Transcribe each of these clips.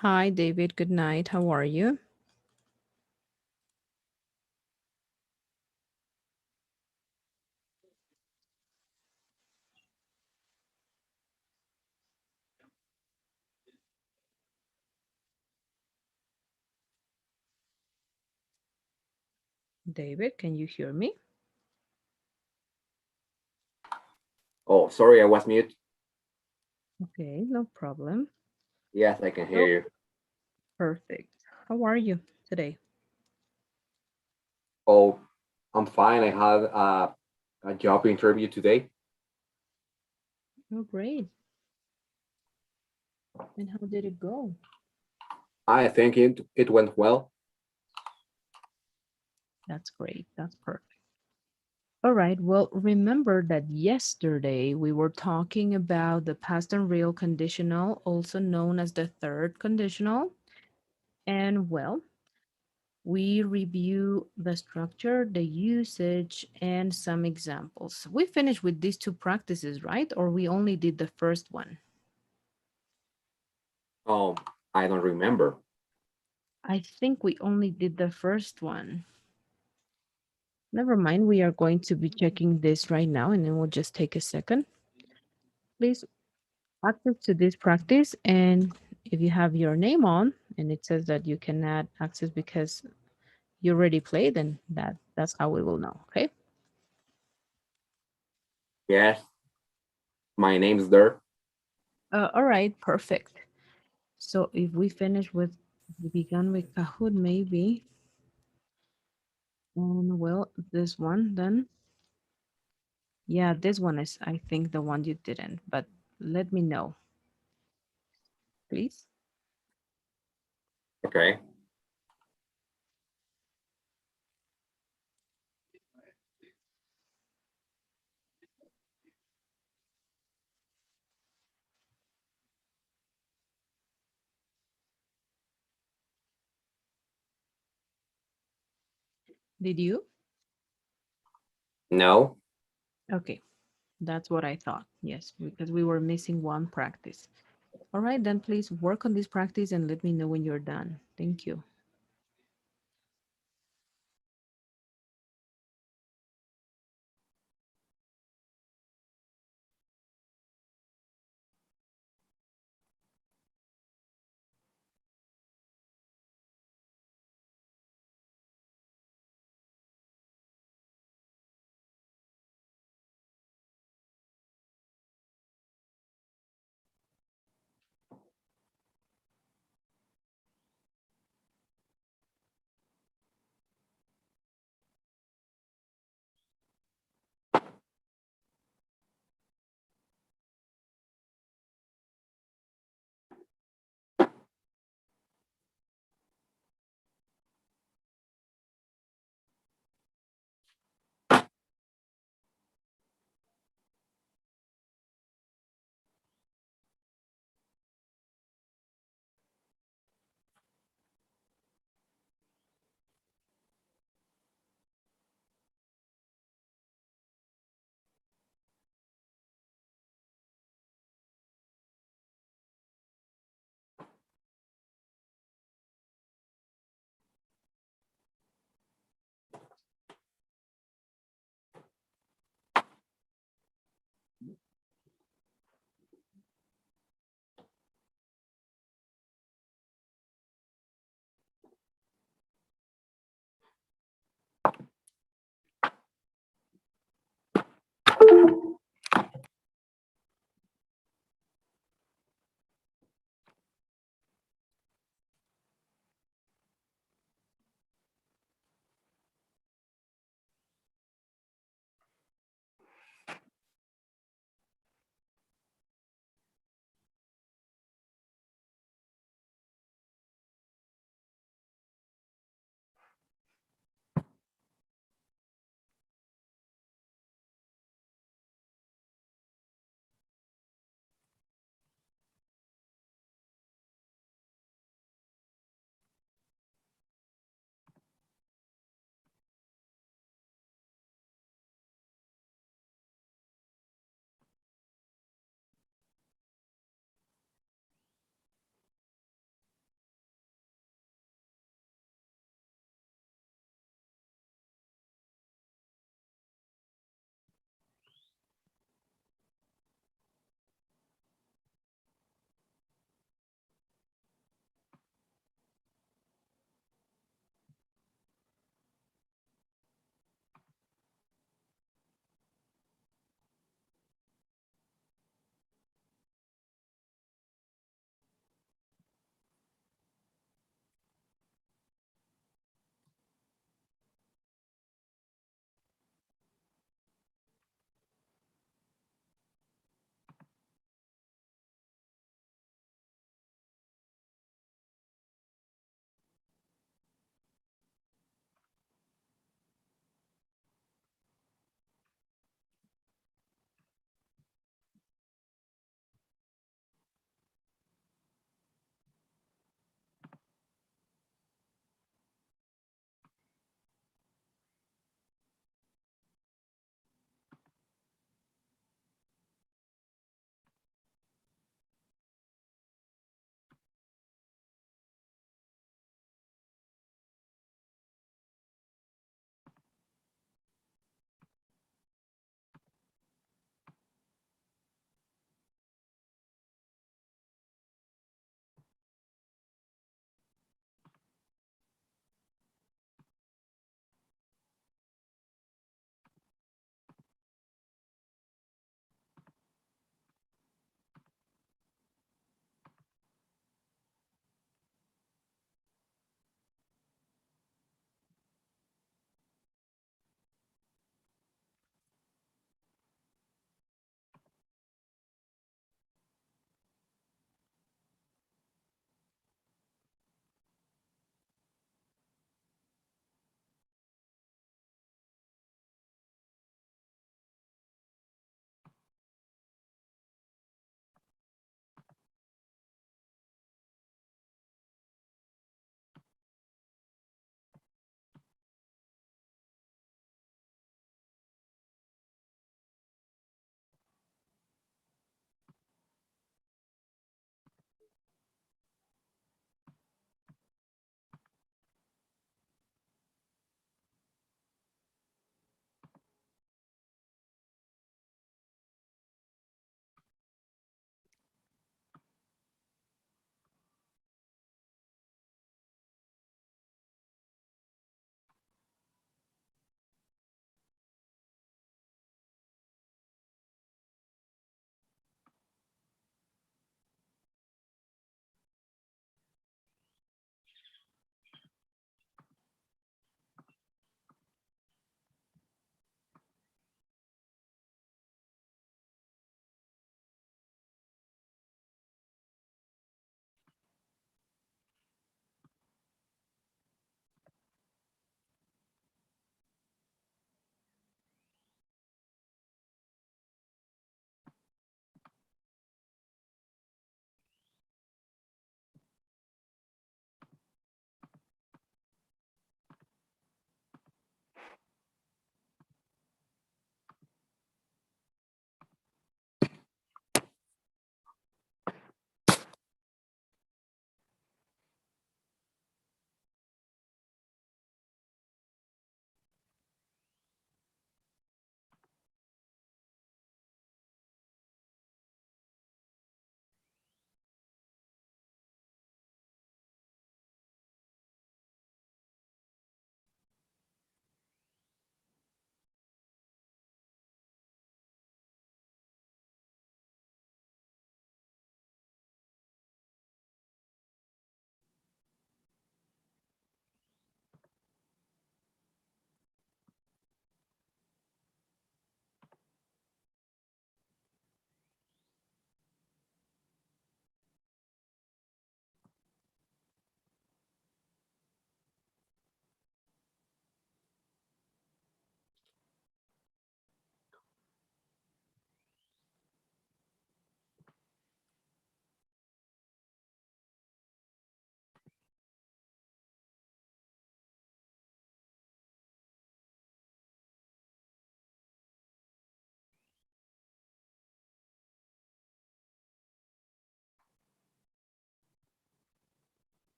Hi, David. Good night. How are you? David, can you hear me? Oh, sorry, I was mute. Okay, no problem. Yes, I can hear Oh, you. perfect. How are you today? Oh, I'm fine. I had a job interview today. Oh, great. And how did it go? I think it went well. That's great. That's perfect. All right. Well, remember that yesterday we were talking about the past and real conditional, also known as the third conditional. And well, we review the structure, the usage, and some examples. We finished with these two practices, right? Or we only did the first one? Oh, I don't remember. I think we only did the first one. Never mind, we are going to be checking this right now and then we'll just take a second. Please access to this practice, and if you have your name on and it says that you cannot access because you already played, then that's how we will know, okay? Yes, my name's there. All right, perfect. So if we finish with, we began with Kahoot maybe, and well, this one then, yeah, this one is, I think, the one you didn't, but let me know, please. Okay. Did you? No. Okay, that's what I thought. Yes, because we were missing one practice. All right, then please work on this practice and let me know when you're done. Thank you.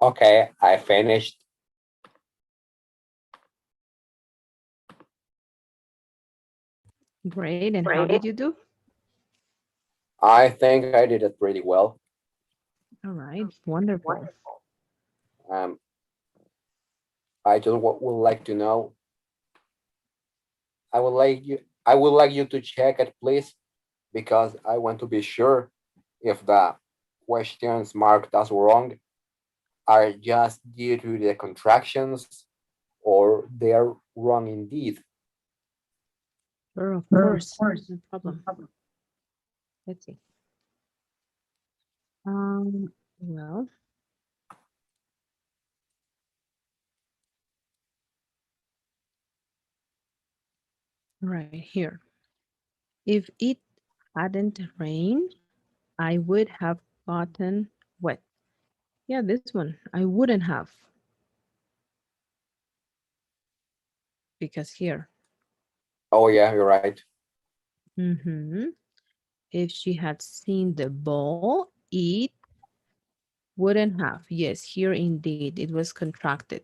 Okay, I finished. Great. And how did you do? I think I did it pretty well. All right. Wonderful. Um, I just would like to know. I would like you to check it, please, because I want to be sure if the questions marked as wrong are just due to the contractions or they are wrong indeed. Sure, of course. No problem. Let's see. Well, right here. If it hadn't rained, I would have gotten wet. Yeah, this one. I wouldn't have because here. Oh yeah, you're right. Mm-hmm. If she had seen the ball, it wouldn't have. Yes, here indeed. It was contracted.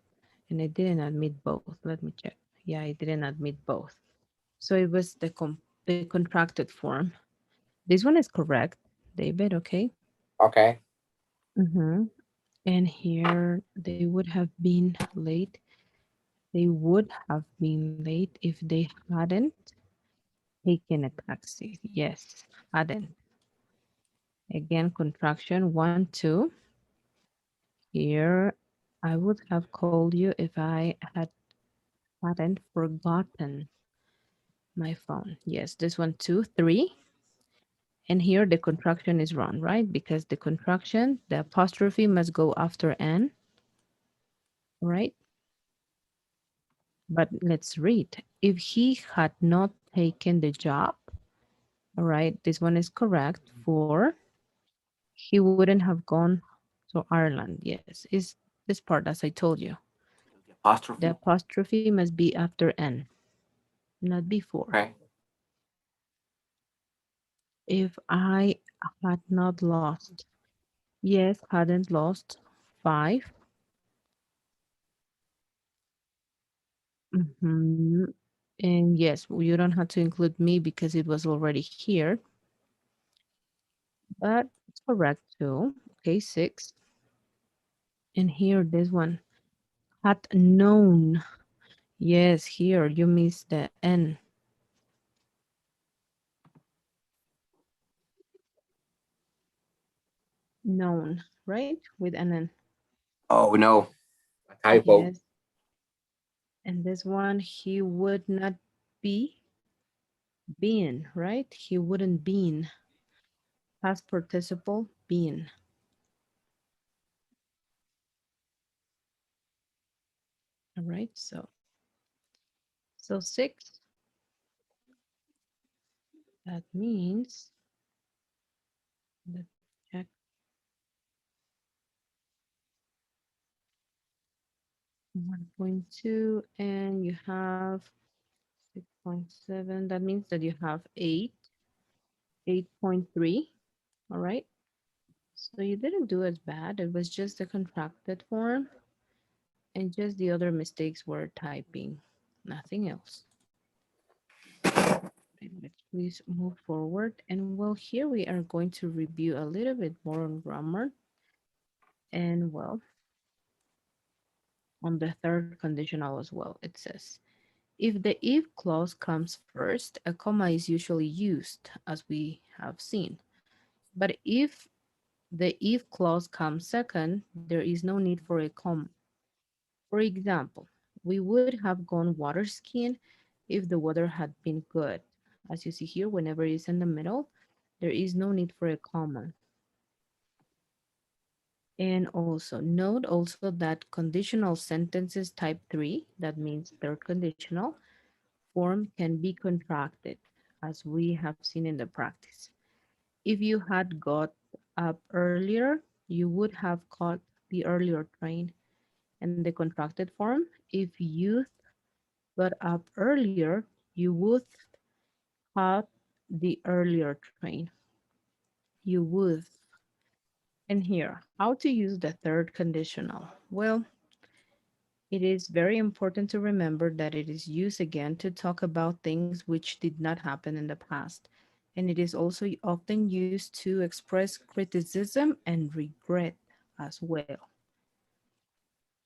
And it didn't admit both. Let me check. Yeah, it didn't admit both. So it was the contracted form. This one is correct, David, okay? Okay. Mm-hmm. And here they would have been late. They would have been late if they hadn't taken a taxi. Yes, hadn't. Again, contraction one, two. Here, I would have called you if hadn't forgotten my phone. Yes, this one, two, three. And here the contraction is wrong, right? Because the contraction, the apostrophe must go after N, right? But let's read. If he had not taken the job, all right, this one is correct. For he wouldn't have gone to Ireland. Yes, is this part as I told you. The Apostrophe. apostrophe must be after N, not before. Okay. If I had not lost, yes, hadn't lost five. Mhm. And yes, you don't have to include me because it was already here, but it's correct too. Okay, six. And here, this one had known. Yes, here you missed the N. Known, right? With an N. Oh no, a typo. Yes. And this one, he would not be been, right? He wouldn't been. Past participle, been. All right, so six, that means, let's check, 1.2, and you have 6.7. That means that you have 8, 8.3. All right. So you didn't do as bad. It was just the contracted form, and just the other mistakes were typing, nothing else. Right, let's please move forward. And well, here we are going to review a little bit more on grammar. And well, on the third conditional as well, it says, if the if clause comes first, a comma is usually used, as we have seen. But if the if clause comes second, there is no need for a comma. For example, we would have gone water skiing if the weather had been good. As you see here, whenever it's in the middle, there is no need for a comma. And also note also that conditional sentences type 3, that means third conditional, form can be contracted, as we have seen in the practice. If you had got up earlier, you would have caught the earlier train. And the contracted form, if you got up earlier, you would caught the earlier train. You would. And here, how to use the third conditional? Well, it is very important to remember that it is used again to talk about things which did not happen in the past. And it is also often used to express criticism and regret as well.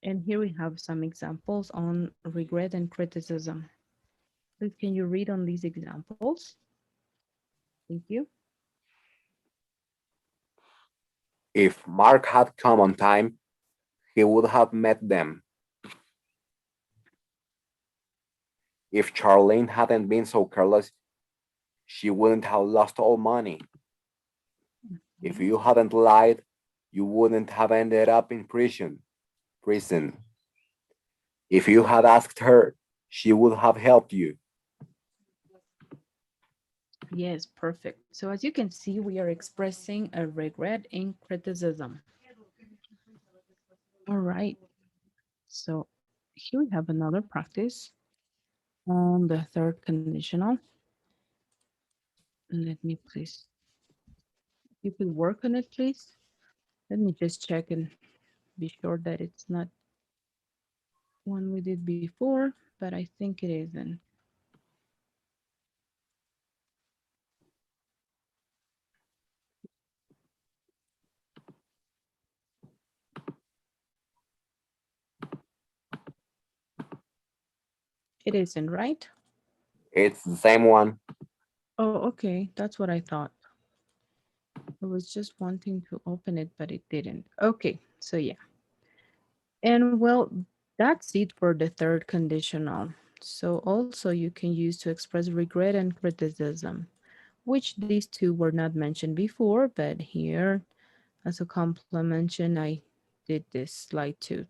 And here we have some examples on regret and criticism. Please, can you read on these examples? Thank you. If Mark had come on time, he would have met them. If Charlene hadn't been so careless, she wouldn't have lost all money. If Mhm. you hadn't lied, you wouldn't have ended up in prison. If you had asked her, she would have helped you. Yes, perfect. So as you can see, we are expressing a regret in criticism. All right. So here we have another practice on the third conditional. Let me please, you could work on it, please. Let me just check and be sure that it's not one we did before, but I think it isn't. It isn't, right? It's the same one. Oh, okay. That's what I thought. I was just wanting to open it, but it didn't. Okay, so yeah. And well, that's it for the third conditional. So also you can use to express regret and criticism, which these two were not mentioned before, but here as a complementation, I did this slide too.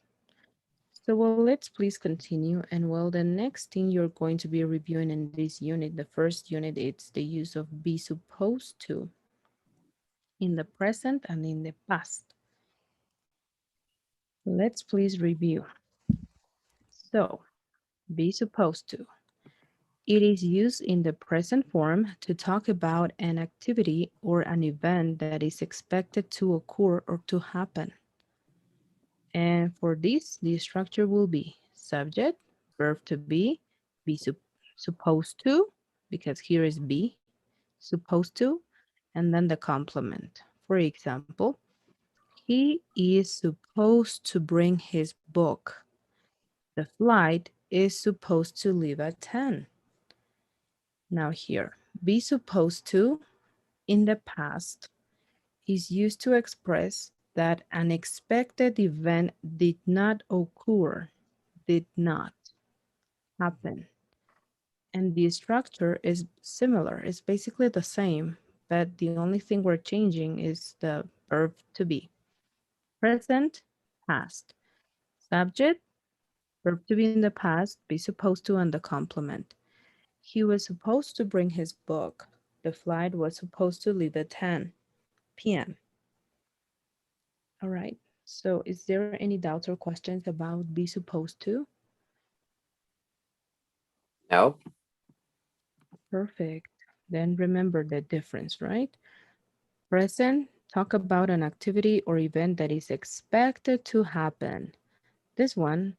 So well, let's please continue. And well, the next thing you're going to be reviewing in this unit, the first unit, it's the use of be supposed to in the present and in the past. Let's please review. So be supposed to. It is used in the present form to talk about an activity or an event that is expected to occur or to happen. And for this, the structure will be subject, verb to be supposed to, because here is be, supposed to, and then the complement. For example, he is supposed to bring his book. The flight is supposed to leave at 10. Now here, be supposed to in the past is used to express that an expected event did not occur, did not happen. And the structure is similar. It's basically the same, but the only thing we're changing is the verb to be. Present, past. Subject, verb to be in the past, be supposed to, and the complement. He was supposed to bring his book. The flight was supposed to leave at 10 p.m. All right. So is there any doubts or questions about be supposed to? No? Perfect. Then remember the difference, right? Present, talk about an activity or event that is expected to happen. This one,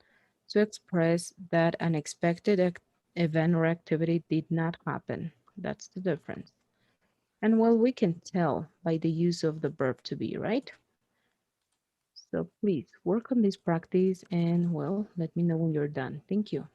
to express that an expected event or activity did not happen. That's the difference. And well, we can tell by the use of the verb to be, right? So please work on this practice and well, let me know when you're done. Thank you.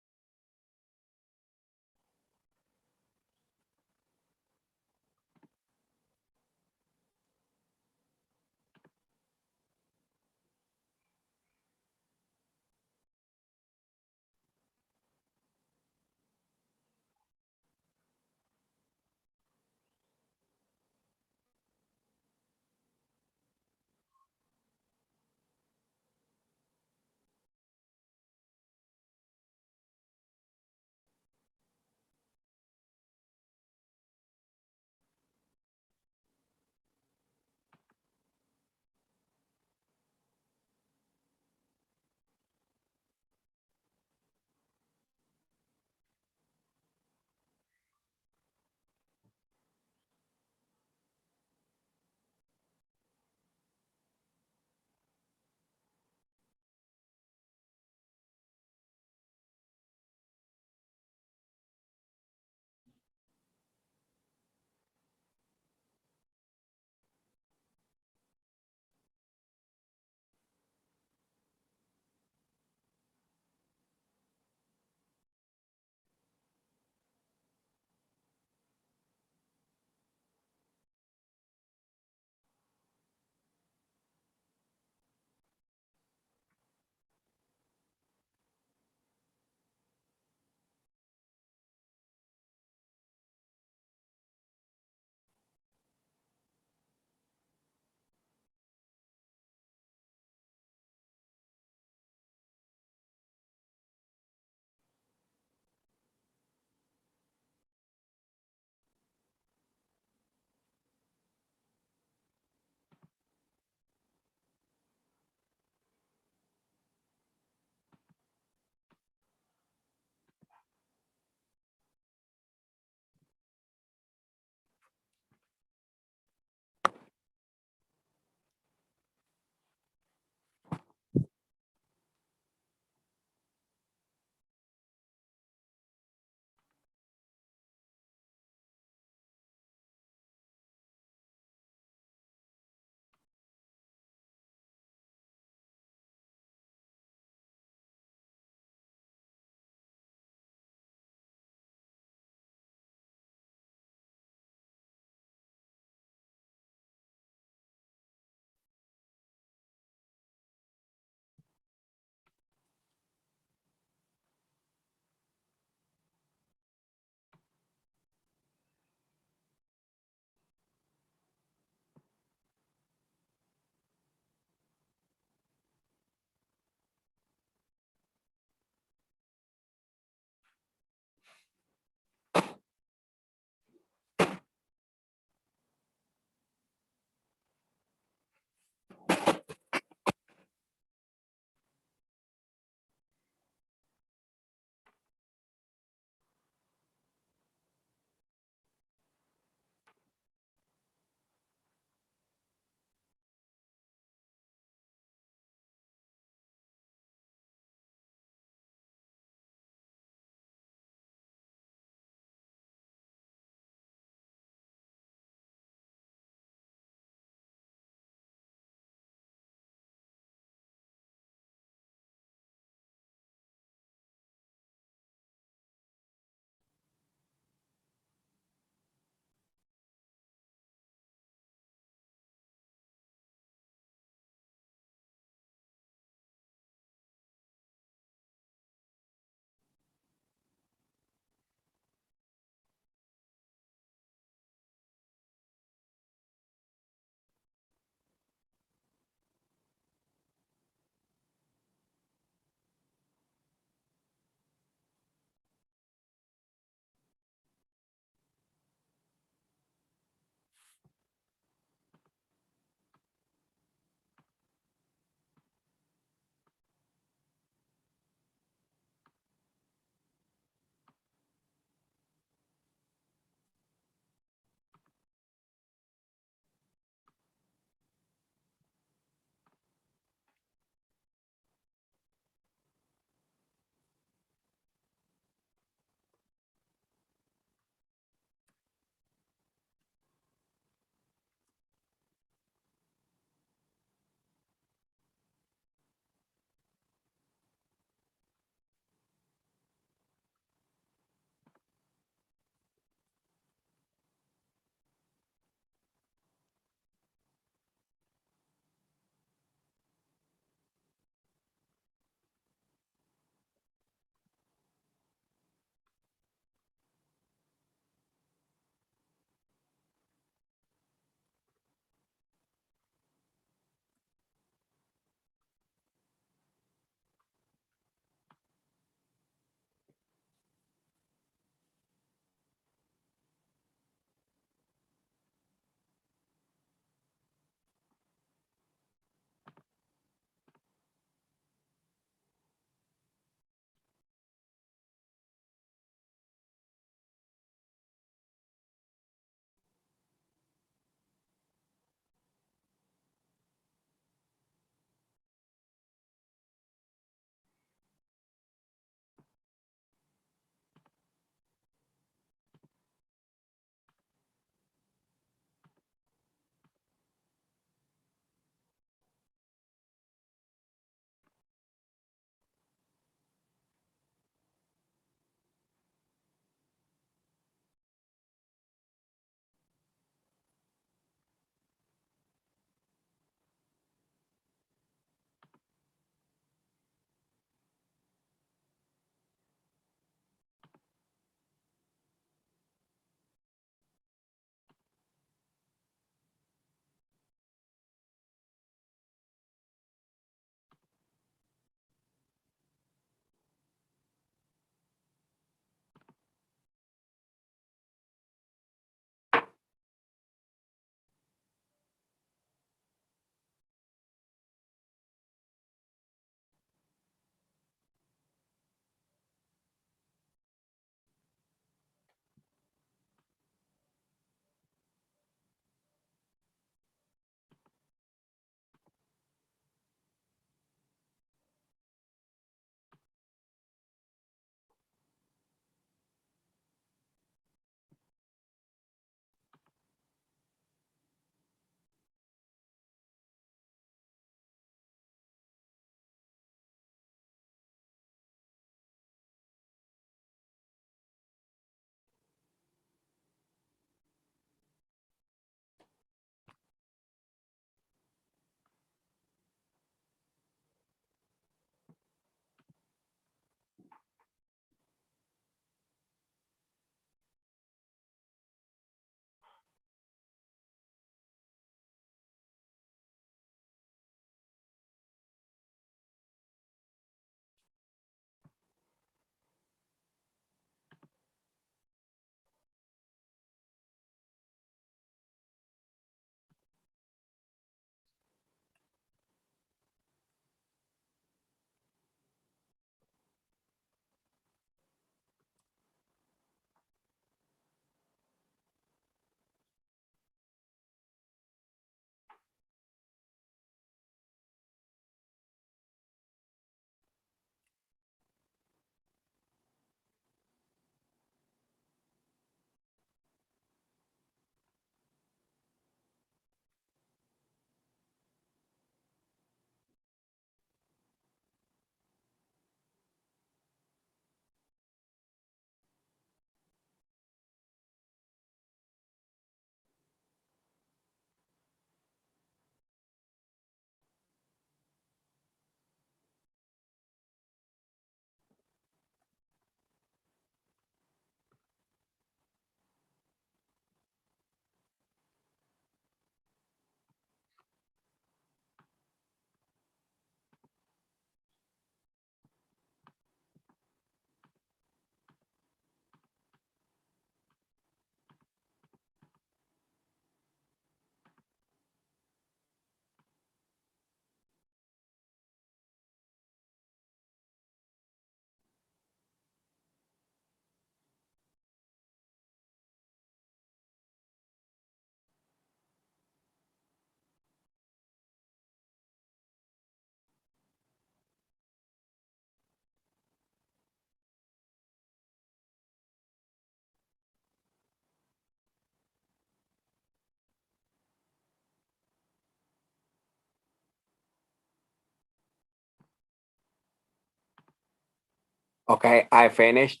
Okay, I finished.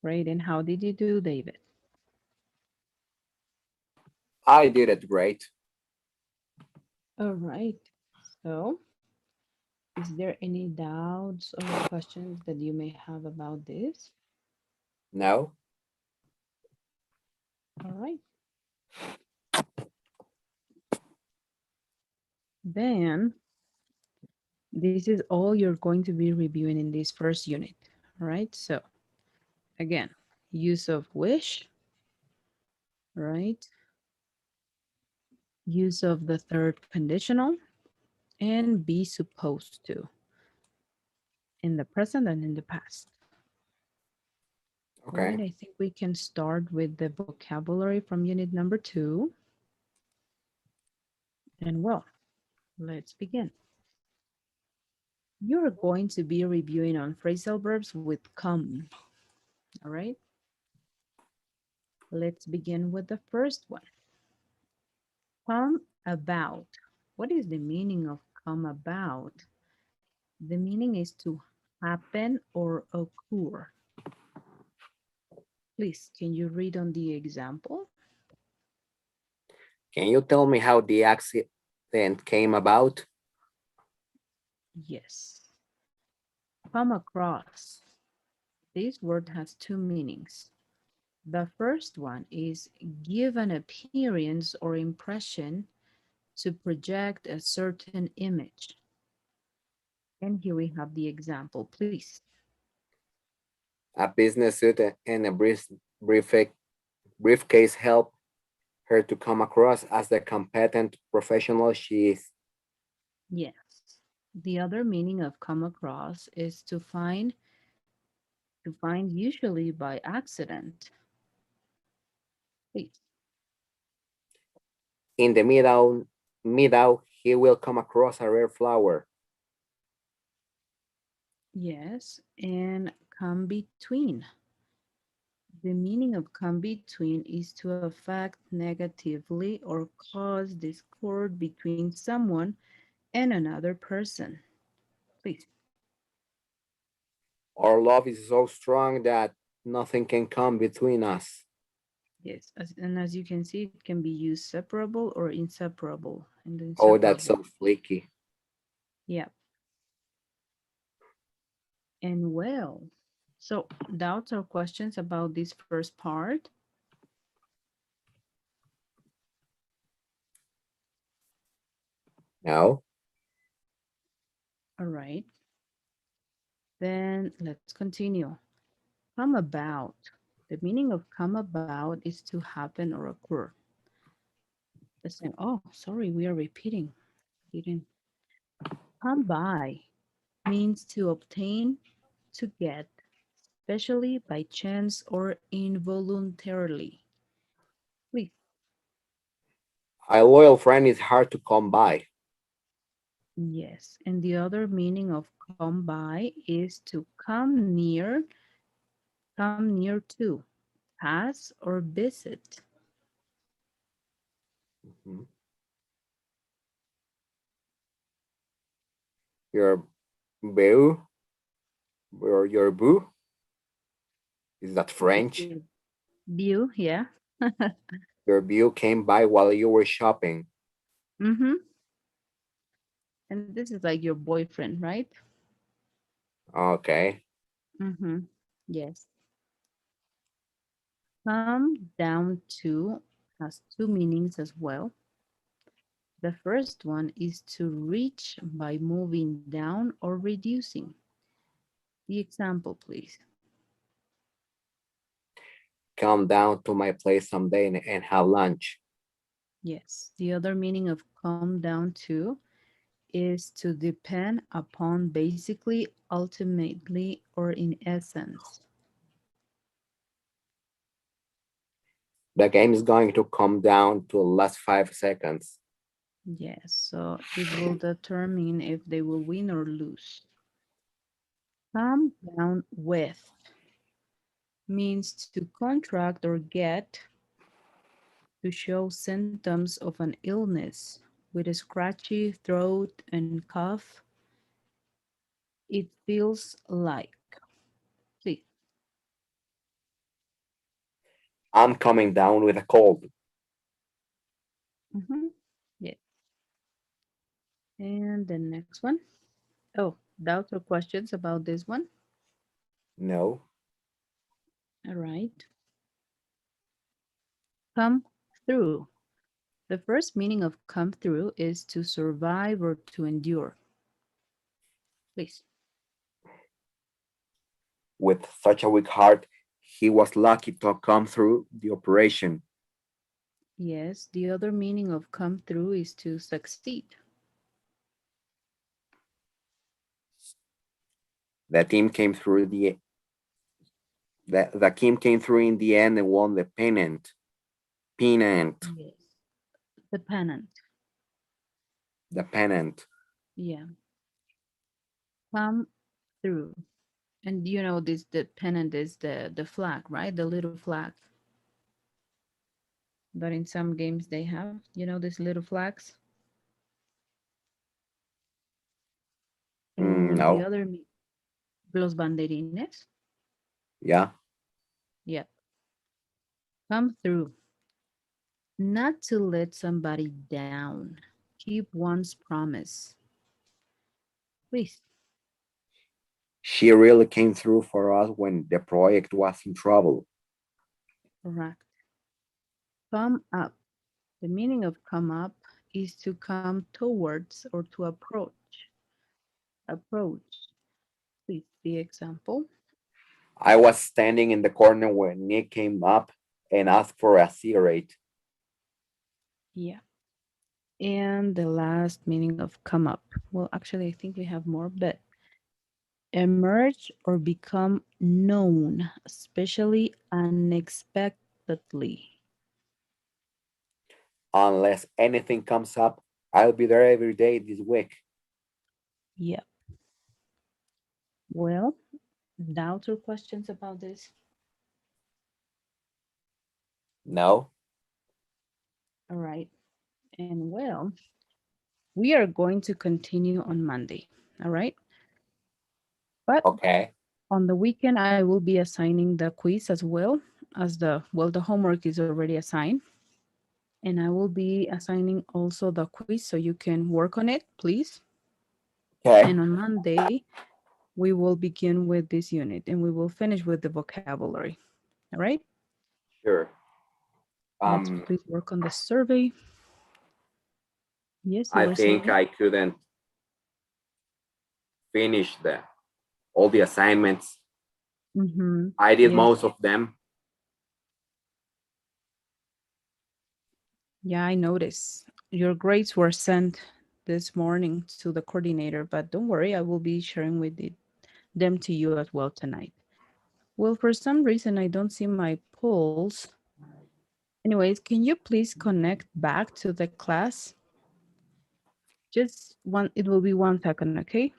Great. And how did you do, David? I did it great. All right. So, is there any doubts or questions that you may have about this? No? All right. Then, this is all you're going to be reviewing in this first unit. All right. So, again, use of wish, right? Use of the third conditional, and be supposed to in the present and in the past. All right, Okay. I think we can start with the vocabulary from unit number 2. And well, let's begin. You're going to be reviewing on phrasal verbs with come. All right, let's begin with the first one. Come about. What is the meaning of come about? The meaning is to happen or occur. Please, can you read on the example? Can you tell me how the accident came about? Yes. Come across. This word has two meanings. The first one is give an appearance or impression to project a certain image. And here we have the example, please. A business suit and a briefcase help her to come across as the competent professional she is. Yes. The other meaning of come across is to find usually by accident. Please. In the meadow, he will come across a rare flower. Yes. And come between. The meaning of come between is to affect negatively or cause discord between someone and another person. Please. Our love is so strong that nothing can come between us. Yes. And as you can see, it can be used separable or inseparable. And the Oh, that's inseparable. so flaky. Yeah. And well. So doubts or questions about this first part? No? All right. Then let's continue. Come about. The meaning of come about is to happen or occur. The same. Oh, sorry, we are repeating. Didn't come by means to obtain, to get, especially by chance or involuntarily. Please. A loyal friend is hard to come by. Yes. And the other meaning of come by is to come near to, pass or visit. Mhm. Your boo or your boo? Is that French? Your view, yeah. Your boo came by while you were shopping. Mm-hmm. And this is like your boyfriend, right? Okay. Mm-hmm. Yes. Come down to has two meanings as well. The first one is to reach by moving down or reducing. The example, please. Come down to my place someday and have lunch. Yes. The other meaning of come down to is to depend upon basically, ultimately, or in essence. The game is going to come down to the last 5 seconds. Yes. So it will determine if they will win or lose. Come down with means to contract or get to show symptoms of an illness with a scratchy throat and cough. It feels like. Please. I'm coming down with a cold. Mhm. Yeah. And the next one. Oh, doubts or questions about this one? No. All right. Come through. The first meaning of come through is to survive or to endure. Please. With such a weak heart, he was lucky to come through the operation. Yes, the other meaning of come through is to succeed. The team came through the team came through in the end and won the pennant. Pennant. Yes. The pennant. The pennant. Yeah. Come through. And you know this the pennant is the flag, right? The little flag that in some games they have. You know these little flags? And the No. other los banderines. Yeah. Yeah. Come through. Not to let somebody down. Keep one's promise. Please. She really came through for us when the project was in trouble. Correct. Come up. The meaning of come up is to come towards or to approach. Approach. Please, the example. I was standing in the corner when Nick came up and asked for a cigarette. Yeah. And the last meaning of come up. Well, actually, I think we have more, but emerge or become known, especially unexpectedly. Unless anything comes up, I'll be there every day this week. Yeah. Well, doubts or questions about this? No? All right. And well, we are going to continue on Monday. All right. But Okay. on the weekend, I will be assigning the quiz as well as the homework is already assigned. And I will be assigning also the quiz so you can work on it, please. Okay. And on Monday, we will begin with this unit and we will finish with the vocabulary. All right. Sure. Let's Um, please work on the survey. Yes, you I were think saying? I couldn't finish the all the assignments. Mm-hmm. I did Yes. most of them. Yeah, I noticed. Your grades were sent this morning to the coordinator, but don't worry, I will be sharing them to you as well tonight. Well, for some reason, I don't see my polls. Anyways, can you please connect back to the class? Just one, it will be 1 second, okay?